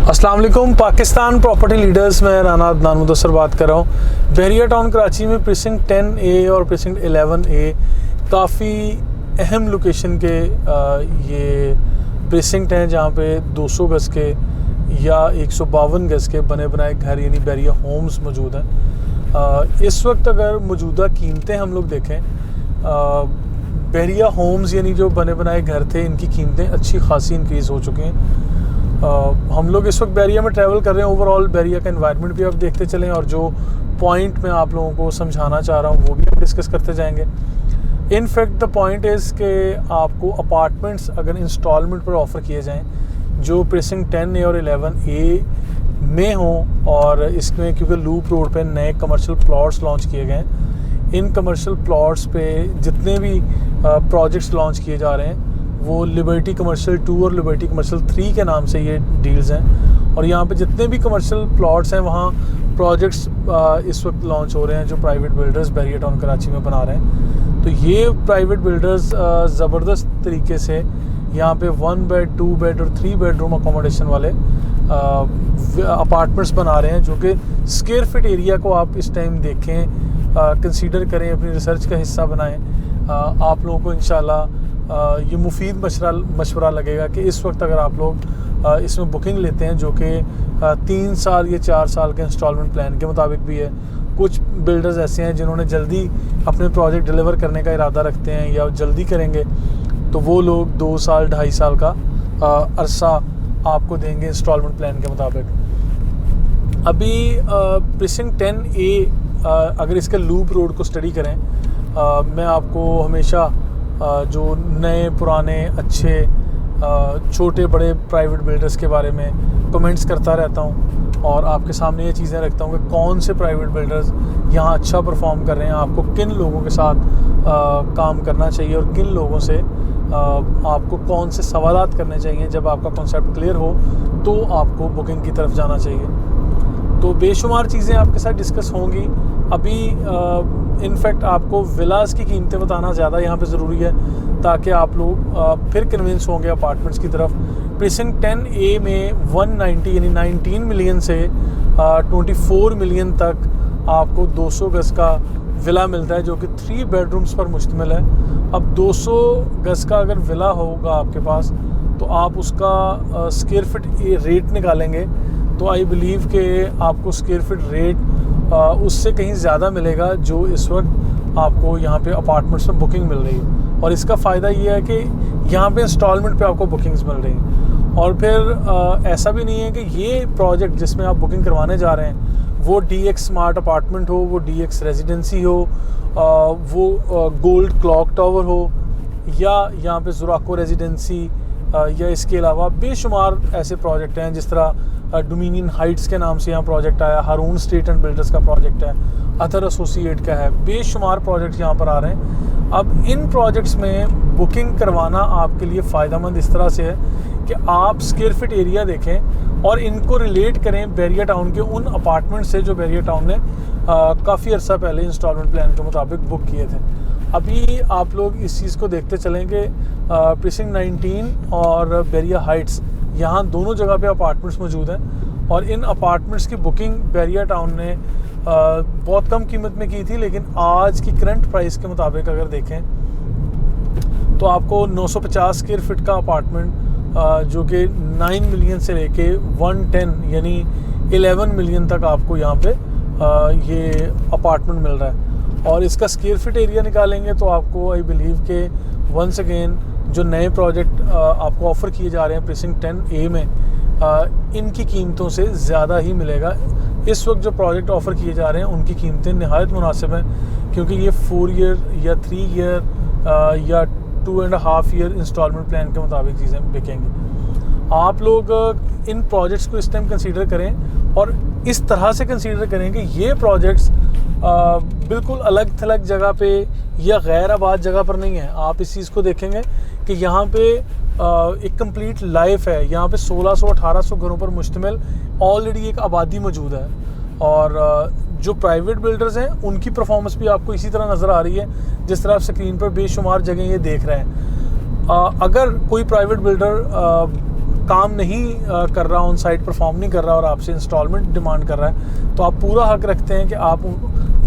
अस्सलाम वालेकुम। Pakistan property leaders में राना अदनान मुदस्सर बात कर रहा हूँ। बहरिया टाउन कराची में प्रीसिंक्ट 10A और प्रीसिंक्ट 11A काफ़ी अहम लोकेशन के ये प्रीसिंक्ट हैं जहाँ पे 200 गज़ के या 152 गज़ के बने बनाए घर यानी बहरिया होम्स मौजूद हैं। इस वक्त अगर मौजूदा कीमतें हम लोग देखें, बहरिया होम्स यानी जो बने बनाए घर थे, इनकी कीमतें अच्छी खासी इंक्रीज़ हो चुकी हैं। हम लोग इस वक्त बहरिया में ट्रैवल कर रहे हैं। ओवरऑल बहरिया का एनवायरनमेंट भी आप देखते चलें और जो पॉइंट मैं आप लोगों को समझाना चाह रहा हूँ वो भी हम डिस्कस करते जाएंगे। In fact the point is कि आपको अपार्टमेंट्स अगर इंस्टॉलमेंट पर ऑफ़र किए जाएं जो प्रीसिंक्ट 10A और 11A में हों, और इसमें क्योंकि लूप रोड पे नए कमर्शियल प्लॉट्स लॉन्च किए गए हैं, इन कमर्शियल प्लॉट्स पे जितने भी प्रोजेक्ट्स लॉन्च किए जा रहे हैं वो लिबर्टी कमर्शियल 2 और लिबर्टी कमर्शियल 3 के नाम से ये डील्स हैं। और यहाँ पे जितने भी कमर्शियल प्लॉट्स हैं वहाँ प्रोजेक्ट्स इस वक्त लॉन्च हो रहे हैं जो प्राइवेट बिल्डर्स बहरिया टाउन कराची में बना रहे हैं। तो ये प्राइवेट बिल्डर्स ज़बरदस्त तरीके से यहाँ पे 1 बेड 2 बेड और 3 बेडरूम अकोमोडेशन वाले अपार्टमेंट्स बना रहे हैं, जो कि स्क्वायर फीट एरिया को आप इस टाइम देखें, कंसीडर करें, अपनी रिसर्च का हिस्सा बनाएं। आप लोगों को इंशाल्लाह ये मुफीद मशवरा लगेगा कि इस वक्त अगर आप लोग इसमें बुकिंग लेते हैं जो कि 3 साल या 4 साल के इंस्टॉलमेंट प्लान के मुताबिक भी है। कुछ बिल्डर्स ऐसे हैं जिन्होंने जल्दी अपने प्रोजेक्ट डिलीवर करने का इरादा रखते हैं या जल्दी करेंगे, तो वो लोग 2 साल 2.5 साल का अरसा आपको देंगे इंस्टॉलमेंट प्लान के मुताबिक। अभी प्रीसिंक्ट 10A अगर इसके लूप रोड को स्टडी करें, मैं आपको हमेशा जो नए पुराने अच्छे छोटे बड़े प्राइवेट बिल्डर्स के बारे में कमेंट्स करता रहता हूं और आपके सामने ये चीज़ें रखता हूं कि कौन से प्राइवेट बिल्डर्स यहाँ अच्छा परफॉर्म कर रहे हैं, आपको किन लोगों के साथ काम करना चाहिए और किन लोगों से आपको कौन से सवालात करने चाहिए। जब आपका कॉन्सेप्ट क्लियर हो तो आपको बुकिंग की तरफ जाना चाहिए। तो बेशुमार चीज़ें आपके साथ डिस्कस होंगी। अभी इनफैक्ट आपको विलास की कीमतें बताना ज़्यादा यहाँ पे ज़रूरी है ताकि आप लोग फिर कन्विंस होंगे अपार्टमेंट्स की तरफ। प्रीसिंक्ट 10A में 190 यानी 19 मिलियन से 24 मिलियन तक आपको 200 गज़ का विला मिलता है जो कि 3 बेडरूम्स पर मुश्तमिल है। अब 200 गज़ का अगर विला होगा आपके पास तो आप उसका स्क्वायर फीट रेट निकालेंगे तो आई बिलीव कि आपको स्क्वायर फीट रेट उससे कहीं ज़्यादा मिलेगा जो इस वक्त आपको यहाँ पे अपार्टमेंट्स में बुकिंग मिल रही है। और इसका फ़ायदा ये है कि यहाँ पे इंस्टॉलमेंट पे आपको बुकिंग्स मिल रही हैं। और फिर ऐसा भी नहीं है कि ये प्रोजेक्ट जिसमें आप बुकिंग करवाने जा रहे हैं वो DX स्मार्ट अपार्टमेंट हो, वो DX रेजिडेंसी हो, वो गोल्ड क्लॉक टावर हो, या यहाँ पे ज़ुराको रेजिडेंसी, या इसके अलावा बेशुमार ऐसे प्रोजेक्ट हैं जिस तरह डोमिनियन हाइट्स के नाम से यहाँ प्रोजेक्ट आया, हारून स्ट्रीट एंड बिल्डर्स का प्रोजेक्ट है, अथर एसोसिएट का है, बेशुमार प्रोजेक्ट्स यहाँ पर आ रहे हैं। अब इन प्रोजेक्ट्स में बुकिंग करवाना आपके लिए फ़ायदेमंद इस तरह से है कि आप स्क्वायर फीट एरिया देखें और इनको रिलेट करें बहरिया टाउन के उन अपार्टमेंट से जो बहरिया टाउन ने काफ़ी अर्सा पहले इंस्टॉलमेंट प्लान के मुताबिक बुक किए थे। अभी आप लोग इस चीज़ को देखते चलेंगे, प्रीसिंक्ट 19 और बहरिया हाइट्स, यहाँ दोनों जगह पे अपार्टमेंट्स मौजूद हैं और इन अपार्टमेंट्स की बुकिंग बहरिया टाउन ने बहुत कम कीमत में की थी, लेकिन आज की करंट प्राइस के मुताबिक अगर देखें तो आपको 950 स्क्वायर फीट का अपार्टमेंट जो कि 9 मिलियन से लेके 110 यानी 11 मिलियन तक आपको यहाँ पे ये अपार्टमेंट मिल रहा है। और इसका स्क्वायर फीट एरिया निकालेंगे तो आपको आई बिलीव के वंस अगेन जो नए प्रोजेक्ट आपको ऑफ़र किए जा रहे हैं प्रीसिंक्ट 10A में, इनकी कीमतों से ज़्यादा ही मिलेगा। इस वक्त जो प्रोजेक्ट ऑफ़र किए जा रहे हैं उनकी कीमतें नहायत मुनासिब हैं क्योंकि ये 4 ईयर या 3 ईयर या 2.5 ईयर इंस्टॉलमेंट प्लान के मुताबिक चीज़ें बिकेंगी। आप लोग इन प्रोजेक्ट्स को इस टाइम कंसीडर करें और इस तरह से कंसीडर करें कि ये प्रोजेक्ट्स बिल्कुल अलग थलग जगह पे या गैर आबाद जगह पर नहीं है। आप इस चीज़ को देखेंगे कि यहाँ पे एक कंप्लीट लाइफ है। यहाँ पे 1600-1800 घरों पर मुश्तमिल ऑलरेडी एक आबादी मौजूद है और जो प्राइवेट बिल्डर्स हैं उनकी परफॉर्मेंस भी आपको इसी तरह नज़र आ रही है जिस तरह आप स्क्रीन पर बेशुमार जगह ये देख रहे हैं। अगर कोई प्राइवेट बिल्डर काम नहीं कर रहा, ऑन साइट परफॉर्म नहीं कर रहा और आपसे इंस्टॉलमेंट डिमांड कर रहा है, तो आप पूरा हक रखते हैं कि आप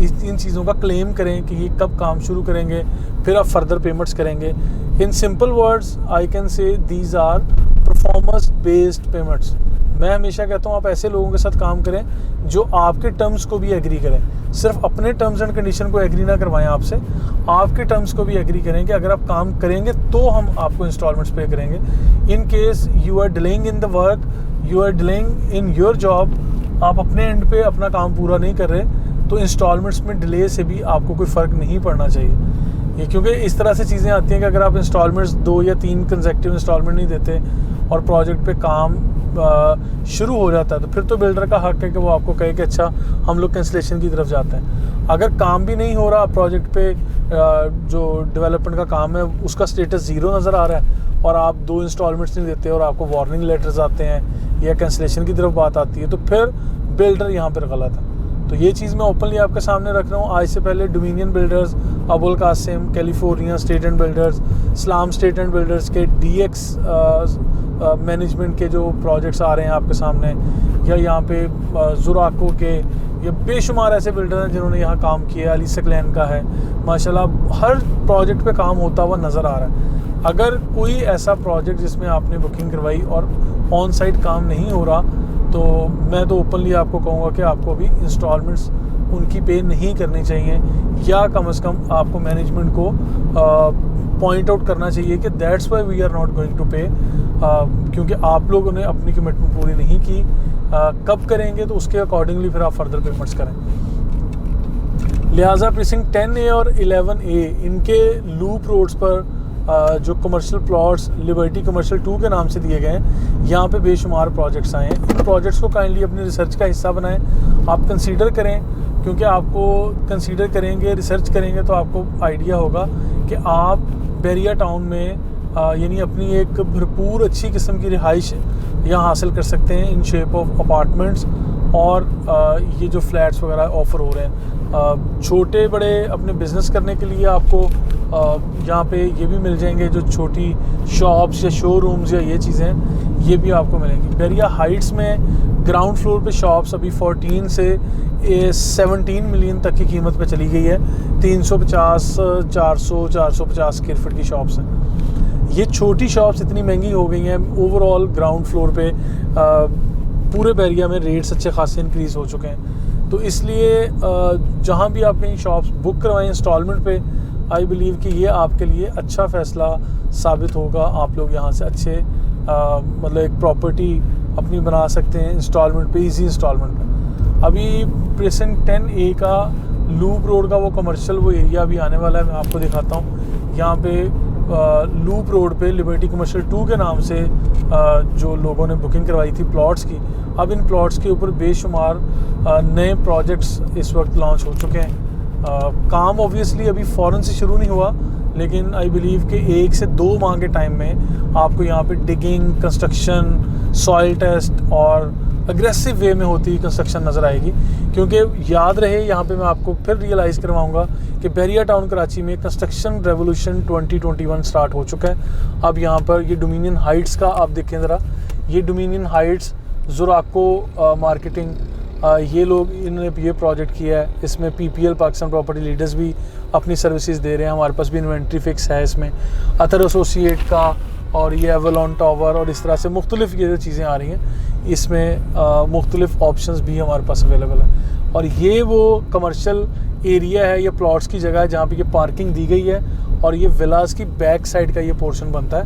इन चीज़ों का क्लेम करें कि ये कब काम शुरू करेंगे, फिर आप फर्दर पेमेंट्स करेंगे। In simple words I can say these are performance based payments. मैं हमेशा कहता हूँ आप ऐसे लोगों के साथ काम करें जो आपके टर्म्स को भी एग्री करें, सिर्फ अपने टर्म्स एंड कंडीशन को एग्री ना करवाएं आपसे, आपके टर्म्स को भी एग्री करें कि अगर आप काम करेंगे तो हम आपको इंस्टॉलमेंट्स पे करेंगे। In case you are delaying in the work, you are delaying in your job, आप अपने एंड पे अपना काम पूरा नहीं कर रहे, तो इंस्टॉलमेंट्स में डिले से भी आपको कोई फ़र्क नहीं पड़ना चाहिए। ये क्योंकि इस तरह से चीज़ें आती हैं कि अगर आप इंस्टॉलमेंट्स 2 या 3 कंसेक्टिव इंस्टॉलमेंट नहीं देते और प्रोजेक्ट पे काम शुरू हो जाता है, तो फिर तो बिल्डर का हक है कि वो आपको कहे कि अच्छा हम लोग कैंसिलेशन की तरफ जाते हैं। अगर काम भी नहीं हो रहा प्रोजेक्ट पे, जो डेवलपमेंट का काम है उसका स्टेटस 0 नज़र आ रहा है और आप 2 इंस्टॉलमेंट्स नहीं देते और आपको वार्निंग लेटर्स आते हैं या कैंसिलेशन की तरफ बात आती है, तो फिर बिल्डर यहाँ पर गलत है। तो ये चीज़ मैं ओपनली आपके सामने रख रहा हूँ। आज से पहले dominion builders, Abul Qasim, California state and builders, Islam state and builders के DX मैनेजमेंट के जो प्रोजेक्ट्स आ रहे हैं आपके सामने, या यहाँ पे जुराको के, ये बेशुमार ऐसे बिल्डर हैं जिन्होंने यहाँ काम किया। अली सकलैन का है माशाल्लाह, हर प्रोजेक्ट पे काम होता हुआ नज़र आ रहा है। अगर कोई ऐसा प्रोजेक्ट जिसमें आपने बुकिंग करवाई और ऑन साइट काम नहीं हो रहा, तो मैं तो ओपनली आपको कहूँगा कि आपको अभी इंस्टॉलमेंट्स उनकी पे नहीं करनी चाहिए, या कम से कम आपको मैनेजमेंट को पॉइंट आउट करना चाहिए कि that's why we are not going to pay, क्योंकि आप लोगों ने अपनी कमिटमेंट पूरी नहीं की। कब करेंगे तो उसके अकॉर्डिंगली फिर आप फर्दर पेमेंट्स करें। लिहाजा प्रीसिंक्ट 10A और 11A इनके लूप रोड्स पर जो कमर्शियल प्लॉट्स लिबर्टी कमर्शियल 2 के नाम से दिए गए हैं, यहाँ पे बेशुमार प्रोजेक्ट्स आए हैं। इन प्रोजेक्ट्स को काइंडली अपनी रिसर्च का हिस्सा बनाएं, आप कंसीडर करें, क्योंकि आपको कंसीडर करेंगे, रिसर्च करेंगे तो आपको आइडिया होगा कि आप बैरिया टाउन में यानी अपनी एक भरपूर अच्छी किस्म की रिहाइश यहाँ हासिल कर सकते हैं इन शेप ऑफ अपार्टमेंट्स, और ये जो फ्लैट्स वगैरह ऑफ़र हो रहे हैं छोटे बड़े अपने बिज़नेस करने के लिए आपको यहाँ पे ये भी मिल जाएंगे, जो छोटी शॉप्स या शोरूम्स या ये चीज़ें ये भी आपको मिलेंगी। बैरिया हाइट्स में ग्राउंड फ्लोर पे शॉप्स अभी 14 से 17 मिलियन तक की कीमत पे चली गई है। 350, 400, 450 स्क्वायर फीट की शॉप्स हैं। ये छोटी शॉप्स इतनी महंगी हो गई हैं, ओवरऑल ग्राउंड फ्लोर पे पूरे बैरिया में रेट्स अच्छे खासे इंक्रीज़ हो चुके हैं। तो इसलिए जहाँ भी आप कहीं शॉप्स बुक करवाएं इंस्टॉलमेंट पे, आई बिलीव कि ये आपके लिए अच्छा फ़ैसला साबित होगा। आप लोग यहाँ से अच्छे मतलब एक प्रॉपर्टी अपनी बना सकते हैं इंस्टॉलमेंट पे, इजी इंस्टॉलमेंट पे। अभी प्रीसिंक्ट 10A का लूप रोड का वो कमर्शियल वो एरिया भी आने वाला है, मैं आपको दिखाता हूँ। यहाँ पे लूप रोड पे लिबर्टी कमर्शियल 2 के नाम से जो लोगों ने बुकिंग करवाई थी प्लॉट्स की, अब इन प्लॉट्स के ऊपर बेशुमार नए प्रोजेक्ट्स इस वक्त लॉन्च हो चुके हैं। काम ऑब्वियसली अभी फ़ौरन से शुरू नहीं हुआ, लेकिन आई बिलीव कि 1 से 2 माह के टाइम में आपको यहाँ पे डिगिंग, कंस्ट्रक्शन, सॉइल टेस्ट और अग्रेसिव वे में होती कंस्ट्रक्शन नज़र आएगी। क्योंकि याद रहे, यहाँ पे मैं आपको फिर रियलाइज़ करवाऊँगा कि बैरिया टाउन कराची में कंस्ट्रक्शन रेवोल्यूशन 2021 स्टार्ट हो चुका है। अब यहाँ पर ये डोमिनियन हाइट्स का आप देखें ज़रा, ये डोमिनियन हाइट्स जुराको मार्केटिंग, ये लोग इन्होंने ये प्रोजेक्ट किया है। इसमें PPL पाकिस्तान प्रॉपर्टी लीडर्स भी अपनी सर्विसेज दे रहे हैं, हमारे पास भी इन्वेंट्री फिक्स है इसमें, अतर एसोसिएट का, और ये एवलॉन टावर, और इस तरह से मुख्तलिफ ये जो चीज़ें आ रही हैं, इसमें मुख्तलिफ ऑप्शंस भी हमारे पास अवेलेबल है। और ये वो कमर्शियल एरिया है, ये प्लॉट्स की जगह है जहाँ पे ये पार्किंग दी गई है, और ये विलास की बैक साइड का ये पोर्शन बनता है।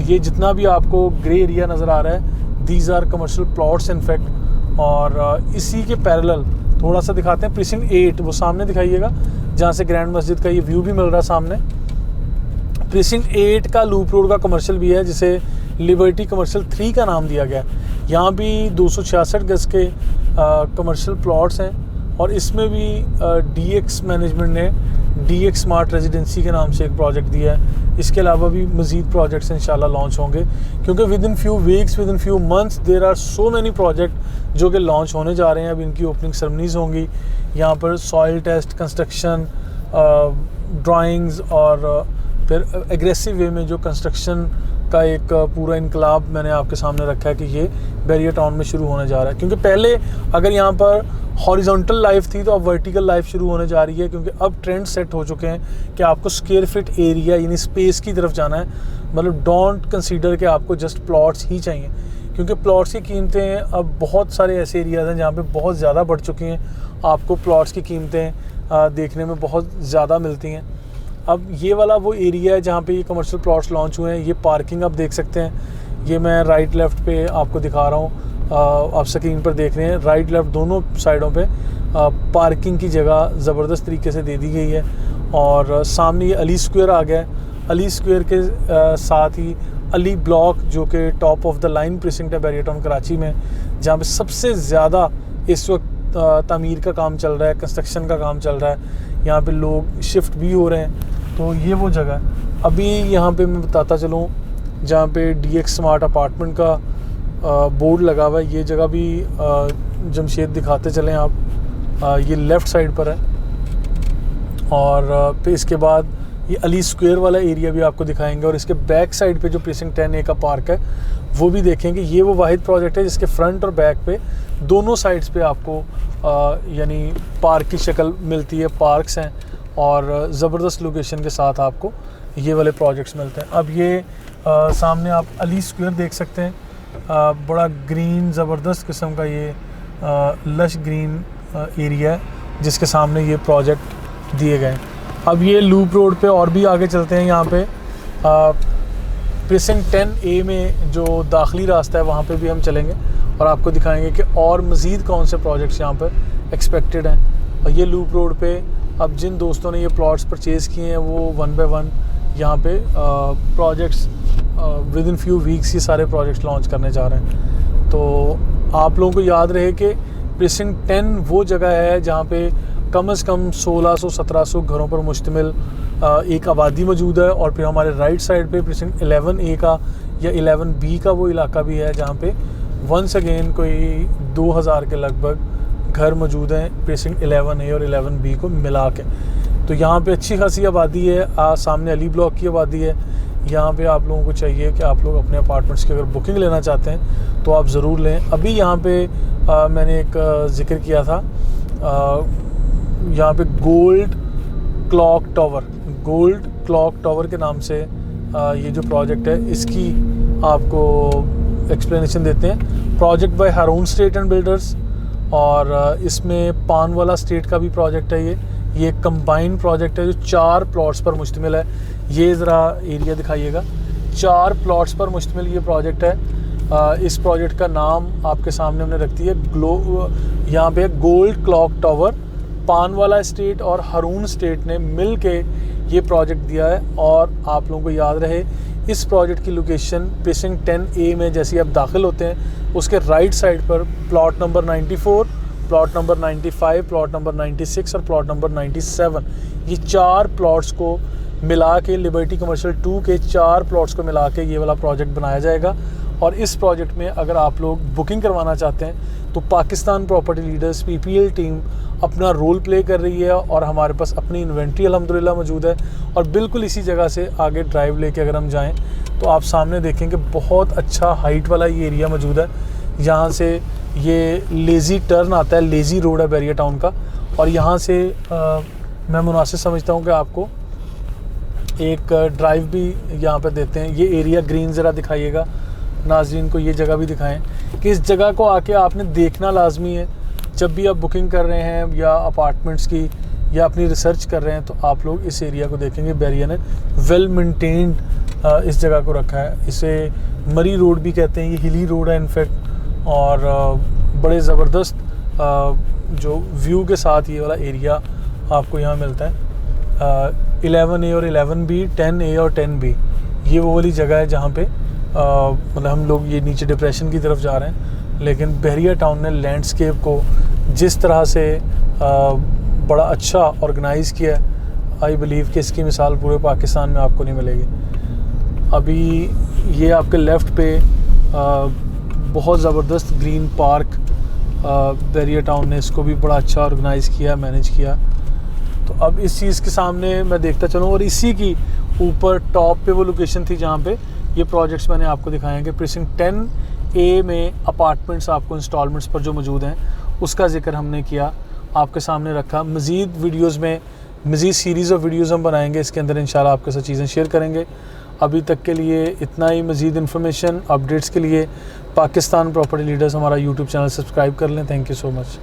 ये जितना भी आपको ग्रे एरिया नज़र आ रहा है, these are commercial plots in fact. और इसी के पैरेलल थोड़ा सा दिखाते हैं प्रीसिंक्ट 8, वो सामने दिखाइएगा जहाँ से ग्रैंड मस्जिद का ये व्यू भी मिल रहा है सामने। प्रीसिंक्ट 8 का लूप रोड का कमर्शियल भी है, जिसे लिबर्टी कमर्शियल 3 का नाम दिया गया। यहाँ भी 266 गज के कमर्शियल प्लॉट्स हैं, और इसमें भी DX मैनेजमेंट ने DX स्मार्ट रेजिडेंसी के नाम से एक प्रोजेक्ट दिया है। इसके अलावा भी मज़ीद प्रोजेक्ट्स इंशाल्लाह लॉन्च होंगे, क्योंकि within few weeks, within few months there are so many project जो कि लॉन्च होने जा रहे हैं। अब इनकी ओपनिंग सेरेमनीज़ होंगी। यहाँ पर सॉइल टेस्ट, कंस्ट्रक्शन, ड्राइंग्स, और फिर एग्रेसिव वे में जो कंस्ट्रक्शन का एक पूरा इनकलाब मैंने आपके सामने रखा है कि ये बैरियर टाउन में शुरू होने जा रहा है। क्योंकि पहले अगर यहाँ पर हॉरिजॉन्टल लाइफ थी तो अब वर्टिकल लाइफ शुरू होने जा रही है, क्योंकि अब ट्रेंड सेट हो चुके हैं कि आपको स्क्वायर फीट एरिया यानी स्पेस की तरफ जाना है। मतलब डोंट कंसीडर कि आपको जस्ट प्लॉट्स ही चाहिए, क्योंकि प्लॉट्स की कीमतें अब बहुत सारे ऐसे एरियाज़ हैं जहाँ पे बहुत ज़्यादा बढ़ चुकी हैं। आपको प्लॉट्स की कीमतें देखने में बहुत ज़्यादा मिलती हैं। अब ये वाला वो एरिया है जहाँ पे ये कमर्शियल प्लॉट्स लॉन्च हुए हैं। ये पार्किंग आप देख सकते हैं, ये मैं राइट लेफ़्ट पे आपको दिखा रहा हूँ, आप स्क्रीन पर देख रहे हैं। राइट लेफ़्ट दोनों साइडों पे पार्किंग की जगह ज़बरदस्त तरीके से दे दी गई है। और सामने ये अली स्क्वायर आ गया है। अली स्क्वायर के साथ ही अली ब्लॉक जो कि top of the line precinct है बैरियर टाउन कराची में, जहाँ पे सबसे ज़्यादा इस वक्त तामीर का काम चल रहा है, कंस्ट्रक्शन का काम चल रहा है। यहाँ पे लोग शिफ्ट भी हो रहे हैं। तो ये वो जगह है। अभी यहाँ पे मैं बताता चलूँ जहाँ पे DX स्मार्ट अपार्टमेंट का बोर्ड लगा हुआ है। ये जगह भी जमशेद दिखाते चलें आप। ये लेफ़्ट साइड पर है। और फिर इसके बाद ये अली स्क्वायर वाला एरिया भी आपको दिखाएंगे। और इसके बैक साइड पे जो प्रीसिंक्ट 10A का पार्क है वो भी देखेंगे। ये वो वाहिद प्रोजेक्ट है जिसके फ्रंट और बैक पे दोनों साइड्स पे आपको यानी पार्क की शक्ल मिलती है, पार्क्स हैं और ज़बरदस्त लोकेशन के साथ आपको ये वाले प्रोजेक्ट्स मिलते हैं। अब ये सामने आप अली स्क्वायर देख सकते हैं। बड़ा ग्रीन ज़बरदस्त किस्म का ये लश ग्रीन एरिया है जिसके सामने ये प्रोजेक्ट दिए गए हैं। अब ये लूप रोड पे और भी आगे चलते हैं। यहाँ पे प्रीसिंक्ट 10A में जो दाखिली रास्ता है वहाँ पे भी हम चलेंगे और आपको दिखाएंगे कि और मज़ीद कौन से प्रोजेक्ट्स यहाँ पर एक्सपेक्टेड हैं। और ये लूप रोड पे अब जिन दोस्तों ने ये प्लॉट्स परचेज़ किए हैं वो 1 बाय 1 यहाँ पे projects with in few weeks ये सारे प्रोजेक्ट्स लॉन्च करने जा रहे हैं। तो आप लोगों को याद रहे कि प्रीसिंक्ट 10 वो जगह है जहाँ पे कम से कम 1600-1700 घरों पर मुश्तमिल एक आबादी मौजूद है। और फिर हमारे राइट साइड पे प्रीसिंक्ट 11A का या 11B का वो इलाका भी है जहाँ पे वंस अगेन कोई 2000 के लगभग घर मौजूद हैं प्रीसिंक्ट 11A और 11B को मिला के। तो यहाँ पे अच्छी खासी आबादी है। सामने अली ब्लॉक की आबादी है। यहाँ पे आप लोगों को चाहिए कि आप लोग अपने अपार्टमेंट्स की अगर बुकिंग लेना चाहते हैं तो आप ज़रूर लें। अभी यहाँ पे मैंने एक ज़िक्र किया था, यहाँ पे गोल्ड क्लॉक टावर के नाम से ये जो प्रोजेक्ट है इसकी आपको एक्सप्लेनेशन देते हैं। Project by Haroon state and builders, और इसमें पानवाला स्टेट का भी प्रोजेक्ट है। ये एक कंबाइंड प्रोजेक्ट है जो 4 प्लॉट्स पर मुश्तमिल है। ये ज़रा एरिया दिखाइएगा। 4 प्लॉट्स पर मुश्तमिल ये प्रोजेक्ट है। इस प्रोजेक्ट का नाम आपके सामने हमने रख दी है यहाँ पे गोल्ड क्लॉक टावर। पानवाला स्टेट और हारून स्टेट ने मिल के ये प्रोजेक्ट दिया है। और आप लोगों को याद रहे इस प्रोजेक्ट की लोकेशन प्रीसिंक्ट 10A में जैसे आप दाखिल होते हैं उसके राइट साइड पर plot number 94, plot number 95, plot number 96 और प्लॉट नंबर 97, ये 4 प्लॉट्स को मिला के लिबर्टी कमर्शियल 2 के 4 प्लॉट्स को मिला के ये वाला प्रोजेक्ट बनाया जाएगा। और इस प्रोजेक्ट में अगर आप लोग बुकिंग करवाना चाहते हैं तो Pakistan property leaders PPL team अपना रोल प्ले कर रही है और हमारे पास अपनी इन्वेंट्री अल्हम्दुलिल्लाह मौजूद है। और बिल्कुल इसी जगह से आगे ड्राइव लेके अगर हम जाएं तो आप सामने देखेंगे बहुत अच्छा हाइट वाला ये एरिया मौजूद है। यहाँ से ये लेज़ी टर्न आता है, लेज़ी रोड है बैरियर टाउन का। और यहाँ से मैं मुनासिब समझता हूँ कि आपको एक ड्राइव भी यहाँ पर देते हैं। ये एरिया ग्रीन ज़रा दिखाइएगा नाज़रीन को, ये जगह भी दिखाएं कि इस जगह को आके आपने देखना लाजमी है। जब भी आप बुकिंग कर रहे हैं या अपार्टमेंट्स की या अपनी रिसर्च कर रहे हैं तो आप लोग इस एरिया को देखेंगे। बैरियर ने वेल मेंटेन्ड इस जगह को रखा है। इसे मरी रोड भी कहते हैं, ये हिली रोड है इनफैक्ट। और बड़े ज़बरदस्त जो व्यू के साथ ये वाला एरिया आपको यहाँ मिलता है। 11A और 11B, 10A और 10B ये वो वाली जगह है जहाँ पे मतलब हम लोग ये नीचे डिप्रेशन की तरफ जा रहे हैं। लेकिन बैरियर टाउन ने लैंडस्केप को जिस तरह से बड़ा अच्छा ऑर्गेनाइज़ किया है, आई बिलीव कि इसकी मिसाल पूरे पाकिस्तान में आपको नहीं मिलेगी। अभी ये आपके लेफ़्ट पे बहुत ज़बरदस्त ग्रीन पार्क बैरियर टाउन ने इसको भी बड़ा अच्छा ऑर्गेनाइज़ किया, मैनेज किया। तो अब इस चीज़ के सामने मैं देखता चलूँ और इसी की ऊपर टॉप पे वो लोकेशन थी जहाँ पे ये प्रोजेक्ट्स मैंने आपको दिखाए हैं कि प्रीसिंक्ट 10A में अपार्टमेंट्स आपको इंस्टॉलमेंट्स पर जो मौजूद हैं उसका जिक्र हमने किया, आपके सामने रखा। मज़ीद वीडियोज़ में मज़ीद सीरीज़ ऑफ वीडियोज़ हम बनाएंगे, इसके अंदर इंशाल्लाह आपके साथ चीज़ें शेयर करेंगे। अभी तक के लिए इतना ही। मज़ीद इन्फॉर्मेशन अपडेट्स के लिए पाकिस्तान प्रॉपर्टी लीडर्स हमारा यूट्यूब चैनल सब्सक्राइब कर लें। Thank you so much.